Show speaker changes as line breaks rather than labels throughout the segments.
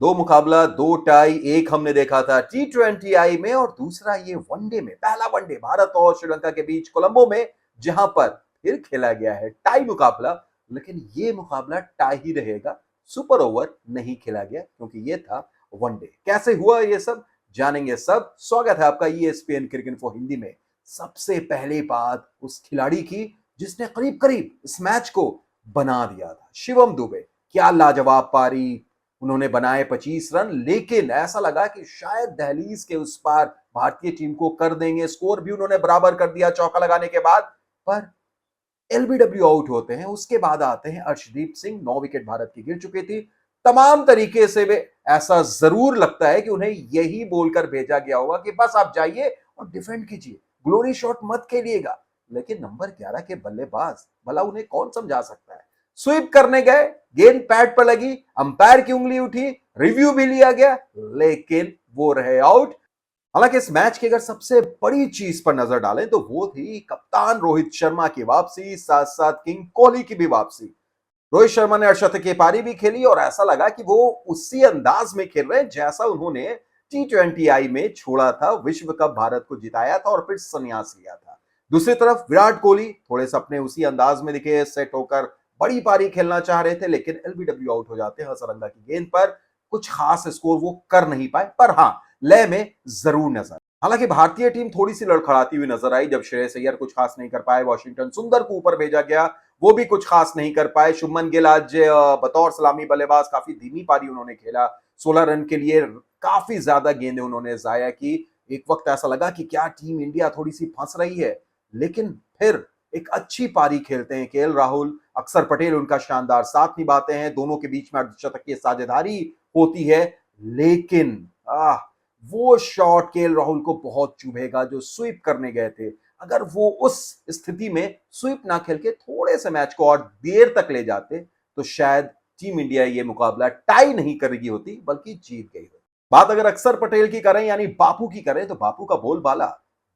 दो मुकाबला, दो टाई, एक हमने देखा था T20I में और दूसरा ये वनडे में, पहला वनडे भारत और श्रीलंका के बीच कोलंबो में, जहां पर फिर खेला गया है टाई मुकाबला। लेकिन ये मुकाबला टाई ही रहेगा, सुपर ओवर नहीं खेला गया क्योंकि ये था वनडे। कैसे हुआ ये सब जानेंगे सब। स्वागत है आपका ESPN क्रिकेट इन्फो हिंदी में। सबसे पहले बात उस खिलाड़ी की जिसने करीब करीब इस मैच को बना दिया था, शिवम दुबे। क्या लाजवाब पारी, उन्होंने बनाए 25 रन, लेकिन ऐसा लगा कि शायद दहलीज के उस पार भारतीय टीम को कर देंगे। स्कोर भी उन्होंने बराबर कर दिया चौका लगाने के बाद, पर एलबीडब्ल्यू आउट होते हैं। उसके बाद आते हैं अर्शदीप सिंह, 9 विकेट भारत की गिर चुकी थी। तमाम तरीके से वे ऐसा जरूर लगता है कि उन्हें यही बोलकर भेजा गया होगा कि बस आप जाइए और डिफेंड कीजिए, ग्लोरी शॉट मत खेलिएगा। लेकिन नंबर 11 के बल्लेबाज, भला उन्हें कौन समझा सकता है। स्वीप करने गए, गेंद पैड पर लगी, अंपायर की उंगली उठी, रिव्यू भी लिया गया, लेकिन वो रहे आउट। हालांकि इस मैच की अगर सबसे बड़ी चीज पर नजर डालें तो वो थी कप्तान रोहित शर्मा की वापसी, साथ साथ किंग कोहली की भी वापसी। रोहित शर्मा ने अर्धशतकीय पारी भी खेली और ऐसा लगा कि वो उसी अंदाज में खेल रहे हैं जैसा उन्होंने T20I में छोड़ा था, विश्व कप भारत को जिताया था और फिर संन्यास लिया था। दूसरी तरफ विराट कोहली थोड़े से अपने उसी अंदाज में दिखे, सेट होकर बड़ी पारी खेलना चाह रहे थे, लेकिन एलबीडब्ल्यू आउट हो जाते हैं हसरंगा की गेंद पर। कुछ खास स्कोर वो कर नहीं पाए, पर हाँ लय में जरूर नजर। हालांकि भारतीय टीम थोड़ी सी लड़खड़ाती हुई नजर आई जब श्रेयस अय्यर कुछ खास नहीं कर पाए, वॉशिंगटन सुंदर को ऊपर भेजा गया, वो भी कुछ खास नहीं कर पाए। शुभमन गिल आज बतौर सलामी बल्लेबाज काफी धीमी पारी उन्होंने खेला, 16 रन के लिए काफी ज्यादा गेंदें उन्होंने जाया की। एक वक्त ऐसा लगा कि क्या टीम इंडिया थोड़ी सी फंस रही है, लेकिन फिर एक अच्छी पारी खेलते हैं केएल राहुल, अक्षर पटेल उनका शानदार साथ निभाते हैं, दोनों के बीच में अर्धशतकीय साझेदारी होती है। लेकिन वो शॉट केएल राहुल को बहुत चुभेगा जो स्वीप करने गए थे। अगर वो उस स्थिति में स्वीप ना खेल के थोड़े से मैच को और देर तक ले जाते तो शायद टीम इंडिया ये मुकाबला टाई नहीं करेगी होती, बल्कि जीत गई होती। बात अगर अक्षर पटेल की करें यानी बापू की करें तो बापू का बोलबाला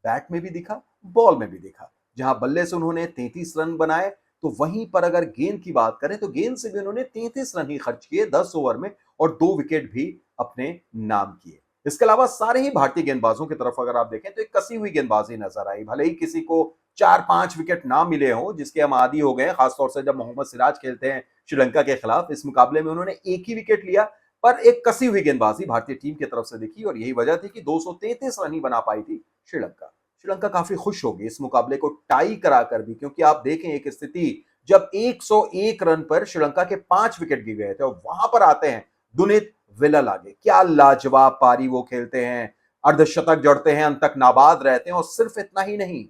बैट में भी दिखा, बॉल में भी दिखा। जहां बल्ले से उन्होंने 33 रन बनाए, तो वहीं पर अगर गेंद की बात करें तो गेंद से भी उन्होंने 33 रन ही खर्च किए 10 ओवर में और 2 विकेट भी अपने नाम किए। इसके अलावा सारे ही भारतीय गेंदबाजों की तरफ अगर आप देखें तो एक कसी हुई गेंदबाजी नजर आई। भले ही किसी को 4-5 विकेट ना मिले हों, जिसके हम आदी हो गए, खासतौर से जब मोहम्मद सिराज खेलते हैं श्रीलंका के खिलाफ। इस मुकाबले में उन्होंने एक ही विकेट लिया, पर एक कसी हुई गेंदबाजी भारतीय टीम की तरफ से दिखी और यही वजह थी कि 233 रन ही बना पाई थी श्रीलंका। श्रीलंका काफी खुश होगी इस मुकाबले को टाई कराकर भी, क्योंकि आप देखें एक स्थिति जब 101 रन पर श्रीलंका के 5 विकेट गिर गए थे और वहां पर आते हैं दुनित विलल आगे। क्या लाजवाब पारी वो खेलते हैं, अर्धशतक जड़ते हैं, अंत तक नाबाद रहते हैं। और सिर्फ इतना ही नहीं,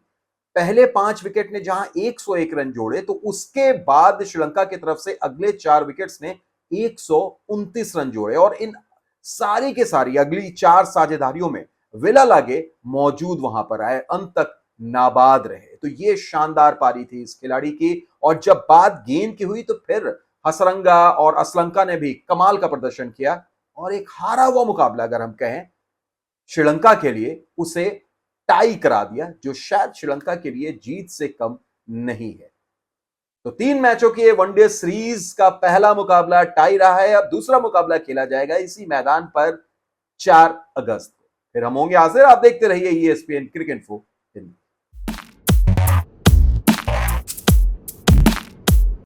पहले 5 विकेट ने जहां 101 रन जोड़े, तो उसके बाद श्रीलंका की तरफ से अगले 4 विकेट्स ने 129 रन जोड़े और इन सारी के सारी अगली 4 साझेदारियों में विलल आगे मौजूद वहां पर आए, अंत तक नाबाद रहे। तो ये शानदार पारी थी इस खिलाड़ी की। और जब बात गेंद की हुई तो फिर हसरंगा और असलंका ने भी कमाल का प्रदर्शन किया और एक हारा हुआ मुकाबला अगर हम कहें श्रीलंका के लिए, उसे टाई करा दिया, जो शायद श्रीलंका के लिए जीत से कम नहीं है। तो 3 मैचों की वनडे सीरीज का पहला मुकाबला टाई रहा है। अब दूसरा मुकाबला खेला जाएगा इसी मैदान पर 4 अगस्त को। फिर हम होंगे हाजिर, आप देखते रहिए ESPN क्रिकेट इन्फो